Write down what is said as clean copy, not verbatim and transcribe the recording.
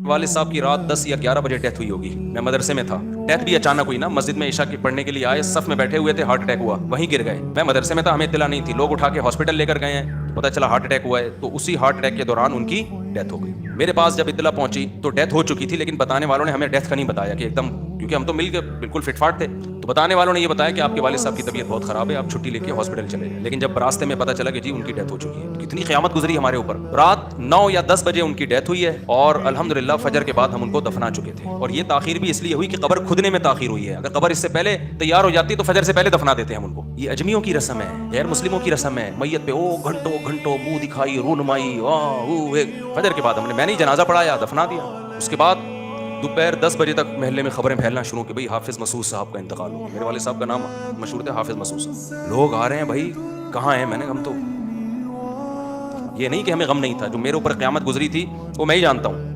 वालिद साहब की रात 10 या 11 बजे डेथ हुई होगी। मैं मदरसे में था। डेथ भी अचानक हुई ना, मस्जिद में ईशा की पढ़ने के लिए आए, सफ में बैठे हुए थे, हार्ट अटैक हुआ, वहीं गिर गए। मैं मदरसे में था, हमें इत्तला नहीं थी। लोग उठा के हॉस्पिटल लेकर गए हैं, तो पता चला हार्ट अटैक हुआ है। तो उसी हार्ट अटैक के दौरान उनकी डेथ हो गई। मेरे पास जब इत्तला पहुंची तो डेथ हो चुकी थी, लेकिन बताने वालों ने हमें डेथ का नहीं बताया कि एकदम, क्योंकि हम तो मिल के बिल्कुल फिटफाट थे। तो बताने वालों ने ये बताया कि आपके वालिद साहब की तबीयत बहुत खराब है, आप छुट्टी लेके हॉस्पिटल चले जाएं। लेकिन जब रास्ते में पता चला कि जी उनकी डेथ हो चुकी है, कितनी क़यामत गुजरी हमारे ऊपर। रात 9 या 10 बजे उनकी डेथ हुई है और अल्हम्दुलिल्लाह फजर के बाद हम उनको दफना चुके थे। और ये ताखीर भी इसलिए हुई कि कब्र खुदने में ताखीर हुई है। अगर कब्र इससे पहले तैयार हो जाती तो फजर से पहले दफना देते हम उनको। ये अजमियों की रस्म है, गैर मुस्लिमों की रस्म है। मैयत पे ओ घंटों घंटों मुंह दिखाई, रूनुमाई, फजर के बाद हमने, मैंने जनाजा पढ़ाया, दफना दिया। उसके बाद दोपहर 10 बजे तक महल्ले में खबरें फैलना शुरू की, भाई हाफिज मसूद साहब का इंतकाल हो गया। मेरे वाले साहब का नाम मशहूर था, हाफिज मसूद साहब। लोग आ रहे हैं, भाई कहाँ हैं? मैंने, हम तो, ये नहीं कि हमें गम नहीं था, जो मेरे ऊपर क़यामत गुजरी थी वो मैं ही जानता हूँ।